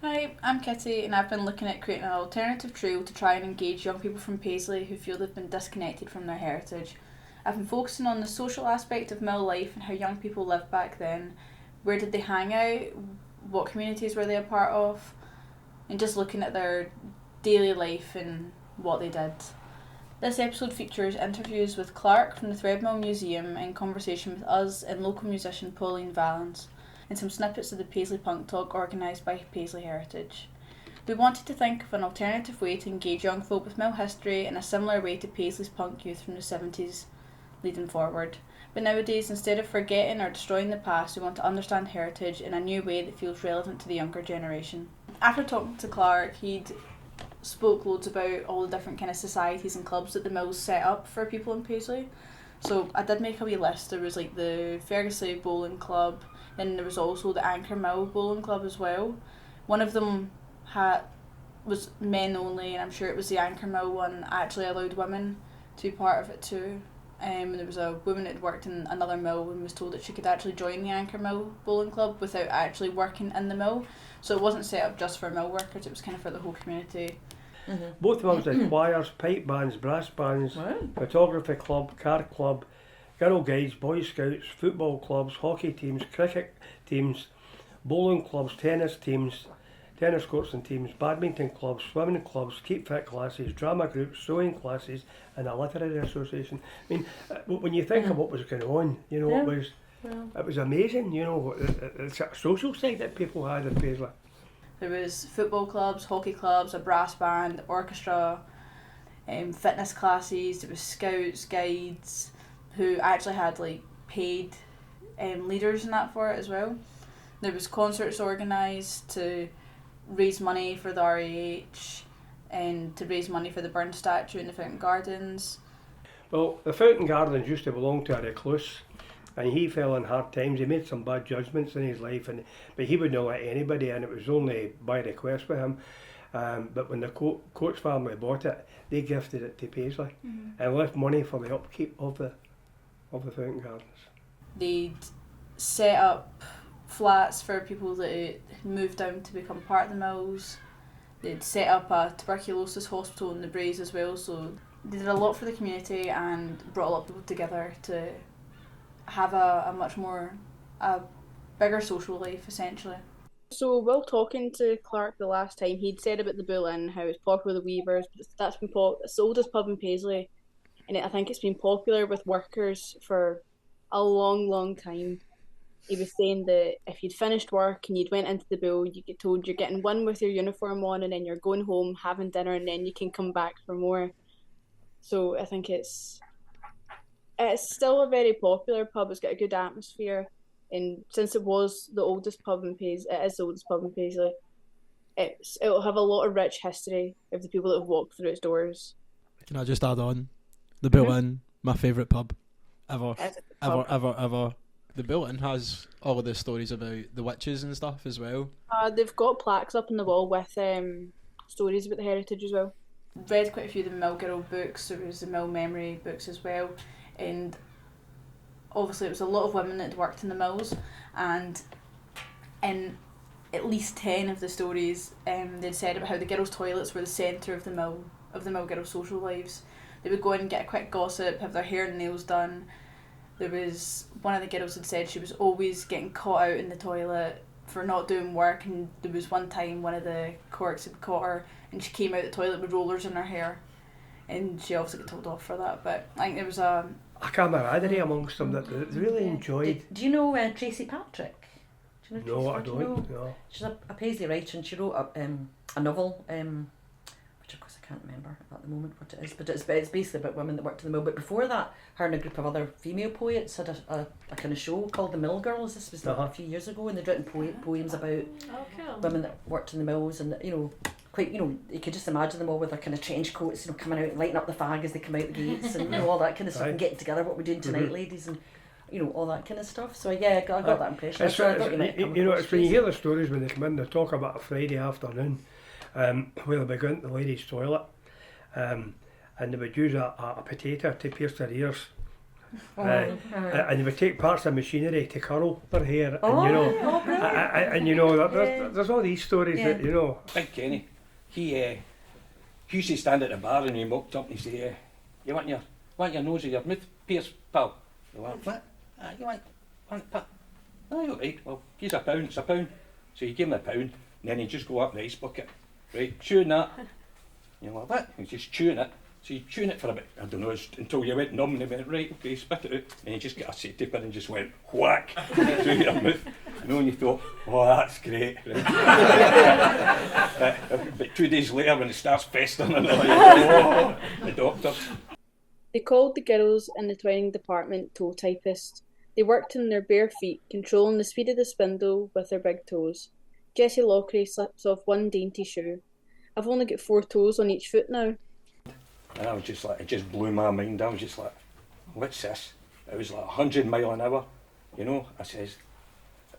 Hi, I'm Kitty and I've been looking at creating an alternative trail to try and engage young people from Paisley who feel they've been disconnected from their heritage. I've been focusing on the social aspect of mill life and how young people lived back then. Where did they hang out? What communities were they a part of? And just looking at their daily life and what they did. This episode features interviews with Clarke from the Threadmill Museum in conversation with us and local musician Pauline Vallance, and some snippets of the Paisley Punk Talk organised by Paisley Heritage. We wanted to think of an alternative way to engage young folk with mill history in a similar way to Paisley's punk youth from the 70s leading forward. But nowadays, instead of forgetting or destroying the past, we want to understand heritage in a new way that feels relevant to the younger generation. After talking to Clarke, he'd spoke loads about all the different kind of societies and clubs that the mills set up for people in Paisley. So I did make a wee list. There was like the Ferguson Bowling Club, then there was also the Anchor Mill Bowling Club as well. One of them was men only, and I'm sure it was the Anchor Mill one actually allowed women to be part of it too. There was a woman that had worked in another mill and was told that she could actually join the Anchor Mill Bowling Club without actually working in the mill. So it wasn't set up just for mill workers, it was kind of for the whole community. Mm-hmm. Both mills had choirs, pipe bands, brass bands, photography club, car club, Girl Guides, Boy Scouts, football clubs, hockey teams, cricket teams, bowling clubs, tennis teams, tennis courts and teams, badminton clubs, swimming clubs, keep fit classes, drama groups, sewing classes, and a literary association. I mean, when you think of what was going on, it was amazing. It's a social side that people had in Paisley. There was football clubs, hockey clubs, a brass band, orchestra, fitness classes. There was scouts, guides, who actually had like paid leaders and that for it as well. There was concerts organised to raise money for the RAH and to raise money for the Burn statue in the Fountain Gardens. Well, the Fountain Gardens used to belong to a recluse, and he fell in hard times. He made some bad judgments in his life, but he would not let anybody in. It was only by request for him. But when the Coates family bought it, they gifted it to Paisley and left money for the upkeep of the Fountain Gardens. They'd set up flats for people that had moved down to become part of the mills. They'd set up a tuberculosis hospital in the Braes as well, so they did a lot for the community and brought a lot of people together to have a bigger social life essentially. So while talking to Clarke the last time, he'd said about the Bull Inn, how it's popular with the Weavers, but it's the oldest pub in Paisley, and I think it's been popular with workers for a long time. He was saying that if you'd finished work and you'd went into the Bull, you get told you're getting one with your uniform on and then you're going home, having dinner, and then you can come back for more. So I think it's still a very popular pub. It's got a good atmosphere, and since it was the oldest pub in Paisley, it is the oldest pub in Paisley. It'll have a lot of rich history of the people that have walked through its doors. Can I just add on? The Bull Inn, my favourite pub ever. The Bull Inn has all of the stories about the witches and stuff as well. They've got plaques up on the wall with stories about the heritage as well. Read quite a few of the Mill Girl books. There was the Mill Memory books as well, and obviously it was a lot of women that had worked in the mills, and in at least 10 of the stories they'd said about how the girls' toilets were the centre of the mill girls' social lives. They would go in and get a quick gossip, have their hair and nails done. There was one of the girls had said she was always getting caught out in the toilet for not doing work, and there was one time one of the Corks had caught her and she came out the toilet with rollers in her hair, and she obviously got told off for that. But I think there was a camaraderie amongst them that they really enjoyed. Do you know Tracy Patrick? Do you know Tracy Patrick? No. She's a Paisley writer, and she wrote a novel, which of course I can't remember at the moment what it is, but it's basically about women that worked in the mill. But before that, her and a group of other female poets had a kind of show called The Mill Girls. This was a few years ago, and they'd written poems about women that worked in the mills, and quite, you could just imagine them all with their kind of trench coats, coming out and lighting up the fag as they come out the gates, and all that kind of stuff, and getting together, what we're doing tonight, ladies, and all that kind of stuff. So yeah, I got that impression. It's when you hear the stories when they come in, they talk about a Friday afternoon, where they go into the ladies' toilet, and they would use a potato to pierce their ears, And they would take parts of machinery to curl their hair, Oh, and you know, brilliant. and you know, there's all these stories that you know. Big Kenny, he used to stand at the bar and he mucked up and he say, "You want your nose or your mouth pierced, pal?" You went, "What? You want pal?" "Oh, you're right. Well, here's it's a pound." So you give him a pound, and then he just go up the ice bucket, right, chewing that. You're like, "What?" He's just chewing it. So you chewing it for a bit, I don't know, until you went numb and he went, "Right, okay, spit it out." And you just get a safety pin and just went whack through your mouth. You know, and you thought, "Oh, that's great." Right? But 2 days later when it starts festering and they're like, "Oh, the doctors." They called the girls in the twining department toe typists. They worked in their bare feet, controlling the speed of the spindle with their big toes. Jessie Lockery slips off one dainty shoe. "I've only got 4 toes on each foot now." And I was just like, it just blew my mind. I was just like, "What's this?" It was like 100 mile an hour, you know. I says,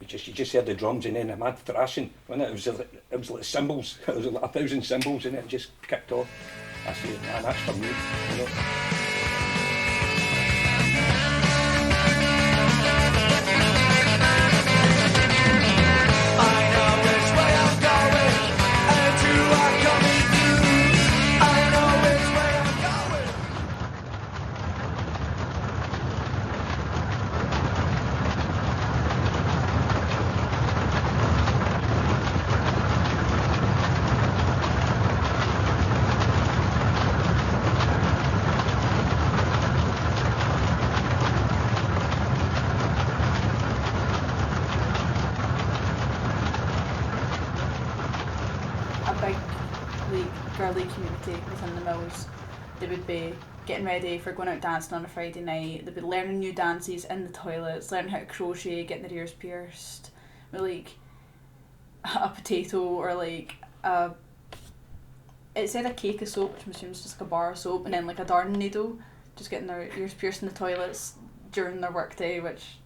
you just heard the drums and then a mad thrashing. When it was like cymbals, it was like 1,000 cymbals and it just kicked off. I said, "Man, that's for me," you know. Girly community within the mills. They would be getting ready for going out dancing on a Friday night. They'd be learning new dances in the toilets, learning how to crochet, getting their ears pierced, with like a potato or like it said a cake of soap, which I'm assuming is just like a bar of soap, and then like a darning needle, just getting their ears pierced in the toilets during their work day, which is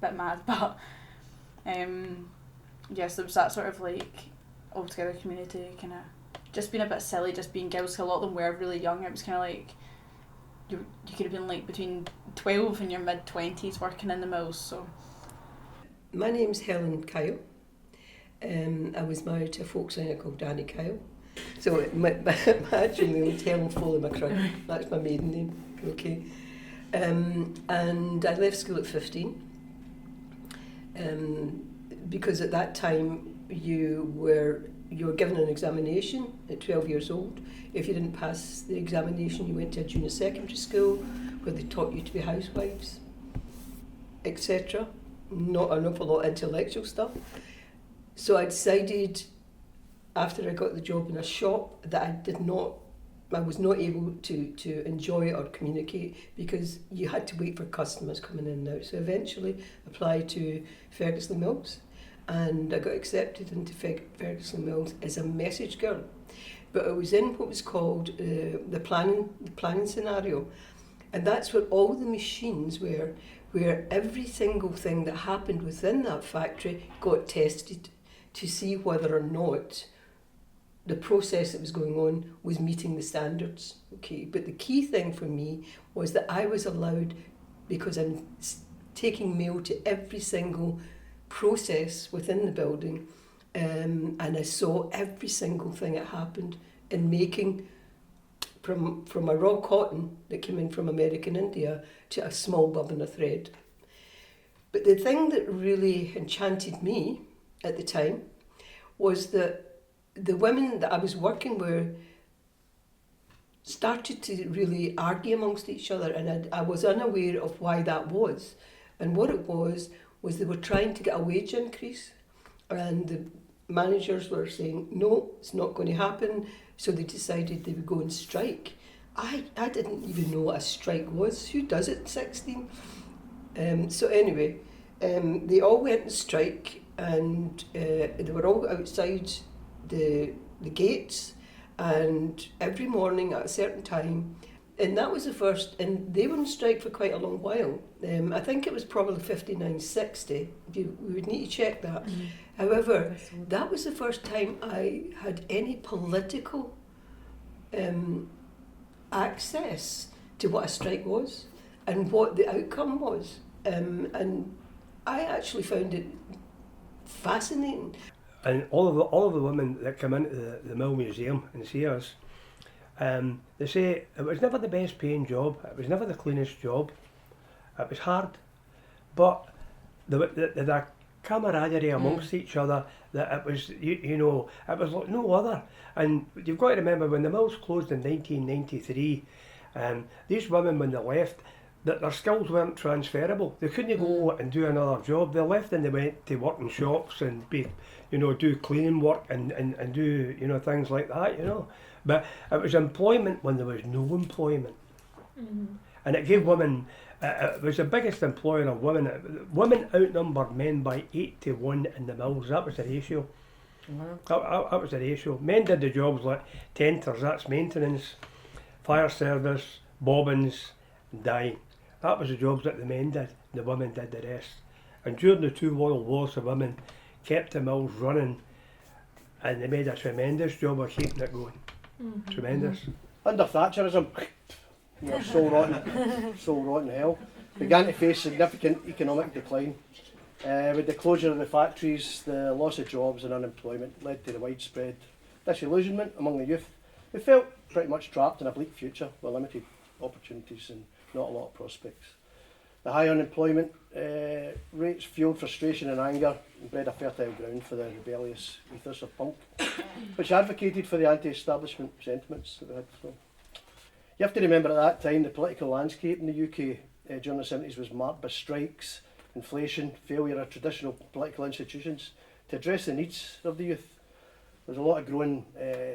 a bit mad, but yes, there was that sort of like all together community, kind of just being a bit silly, just being girls. A lot of them were really young. It was kind of like you could have been like between 12 and your mid-20s working in the mills. So my name's Helen Kyle. I was married to a folk singer called Danny Kyle. So my actual name is Helen Foley McCrown. That's my maiden name. Okay. And I left school at 15 because at that time you were given an examination at 12 years old. If you didn't pass the examination, you went to a junior secondary school where they taught you to be housewives, etc. Not an awful lot of intellectual stuff. So I decided after I got the job in a shop that I was not able to enjoy or communicate because you had to wait for customers coming in and out. So eventually applied to Ferguson Mills. And I got accepted into Ferguson Mills as a message girl. But I was in what was called the planning scenario. And that's where all the machines were, where every single thing that happened within that factory got tested to see whether or not the process that was going on was meeting the standards. Okay, but the key thing for me was that I was allowed, because I'm taking mail to every single process within the building, and I saw every single thing that happened in making from a raw cotton that came in from American India to a small bobbin of thread. But the thing that really enchanted me at the time was that the women that I was working with started to really argue amongst each other, and I was unaware of why that was. And what it was they were trying to get a wage increase, and the managers were saying, no, it's not going to happen, so they decided they would go on strike. I didn't even know what a strike was. Who does it at 16? So anyway, they all went on strike, and they were all outside the gates, and every morning at a certain time. And that was the first, and they were on strike for quite a long while. I think it was probably 59-60. We would need to check that. Mm-hmm. However, that was the first time I had any political access to what a strike was. and what the outcome was. And I actually found it fascinating. And all of the women that come into the Mill Museum and see us, they say it was never the best paying job, it was never the cleanest job, it was hard, but the camaraderie amongst each other, that it was, you know, it was like no other. And you've got to remember, when the mills closed in 1993, these women, when they left, that their skills weren't transferable. They couldn't go and do another job. They left and they went to work in shops and do cleaning work and do, things like that, But it was employment when there was no employment. And it gave women, it was the biggest employer of women. Women outnumbered men by 8 to 1 in the mills. That was the ratio. That was the ratio. Men did the jobs like tenters, that's maintenance, fire service, bobbins, dyeing. That was the jobs that the men did. The women did the rest. And during the 2 world wars, the women kept the mills running, and they made a tremendous job of keeping it going. Tremendous. Under Thatcherism, so rotten hell, began to face significant economic decline. With the closure of the factories, the loss of jobs and unemployment led to the widespread disillusionment among the youth, who felt pretty much trapped in a bleak future with limited opportunities and not a lot of prospects. The high unemployment rates fueled frustration and anger and bred a fertile ground for the rebellious ethos of punk, which advocated for the anti-establishment sentiments that we had. So, you have to remember, at that time, the political landscape in the UK during the 70s was marked by strikes, inflation, failure of traditional political institutions to address the needs of the youth. There was a lot of growing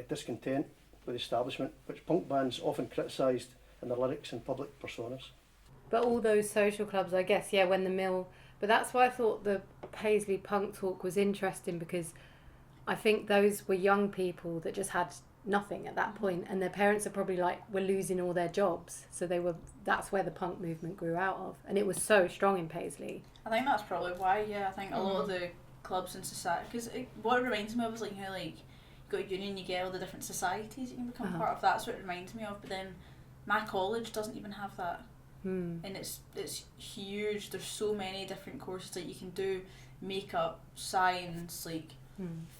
discontent with the establishment, which punk bands often criticised in their lyrics and public personas. But all those social clubs, I guess, when the mill... But that's why I thought the Paisley Punk Talk was interesting, because I think those were young people that just had nothing at that point, and their parents are probably were losing all their jobs, so that's where the punk movement grew out of, and it was so strong in Paisley. I think that's probably why. I think a lot of the clubs in society, because what it reminds me of is how you go to union, you get all the different societies you can become part of. That's what it reminds me of. But then my college doesn't even have that, and it's huge. There's so many different courses that you can do: makeup, science,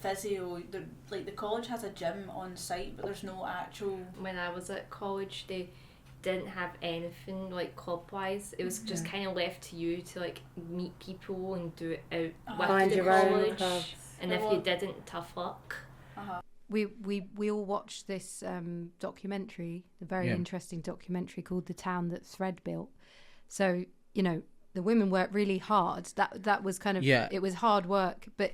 physio. The college has a gym on site, but there's no actual... When I was at college, they didn't have anything club wise. It was just kind of left to you to meet people and do it out with the college. And if you didn't, tough luck. We all watched this documentary, the very interesting documentary called The Town That Thread Built. So, the women worked really hard. That was kind of, it was hard work, but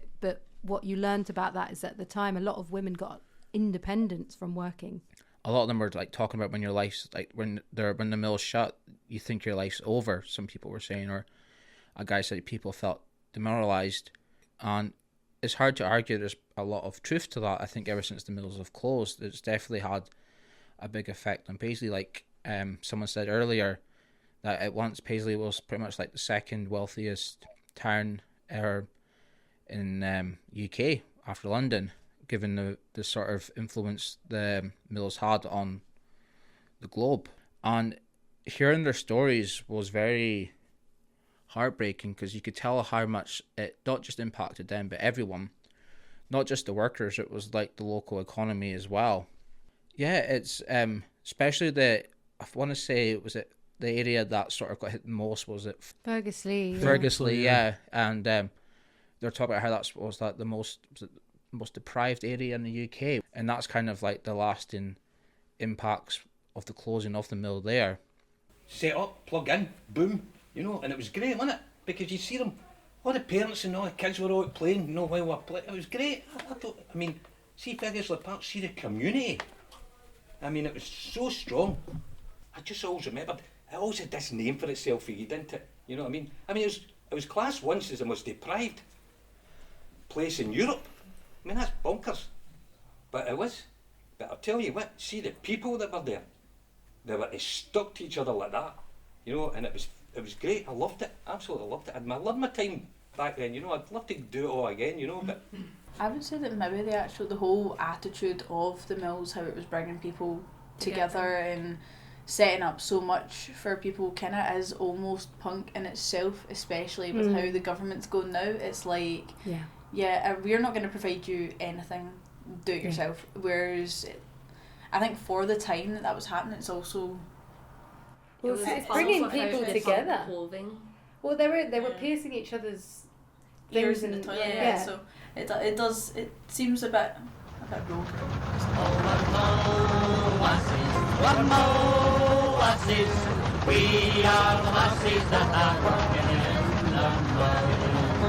what you learned about that is at the time a lot of women got independence from working. A lot of them were talking about when your life's when the mill's shut, you think your life's over. Some people were saying, or a guy said people felt demoralised, and it's hard to argue. There's a lot of truth to that. I think ever since the mills have closed, it's definitely had a big effect on Paisley. Someone said earlier that at once Paisley was pretty much the second wealthiest town in UK after London, given the sort of influence the mills had on the globe. And hearing their stories was very heartbreaking, because you could tell how much it not just impacted them, but everyone, not just the workers. It was the local economy as well. Yeah, it's especially I want to say it was the area that sort of got hit the most was it Fergusley, yeah. And they're talking about how that was the most deprived area in the UK, and that's kind of the lasting impacts of the closing of the mill there. Set up, plug in, boom, and it was great, wasn't it? Because you see them, all the parents and all the kids were out playing, while we were playing. It was great. See Fergusley Park, see the community. It was so strong. I just always remembered, it always had this name for itself for you, didn't it? You know what I mean? It was classed once as the most deprived place in Europe. That's bonkers. But it was. But I'll tell you what, see the people that were there, they stuck to each other like that, and it was great. I loved it, absolutely loved it. I loved my time back then, I'd love to do it all again, but... I would say that maybe the whole attitude of the mills, how it was bringing people together and setting up so much for people kind of is almost punk in itself, especially with how the government's going now. It's like, we're not going to provide you anything, do it yourself. Whereas I think for the time that was happening, it's also... Well, it's bringing people together. Well, they were piercing each other's ears in the toilet, so it seems a bit rogue. One more Lassies, we are the Lassies that are working in the mud.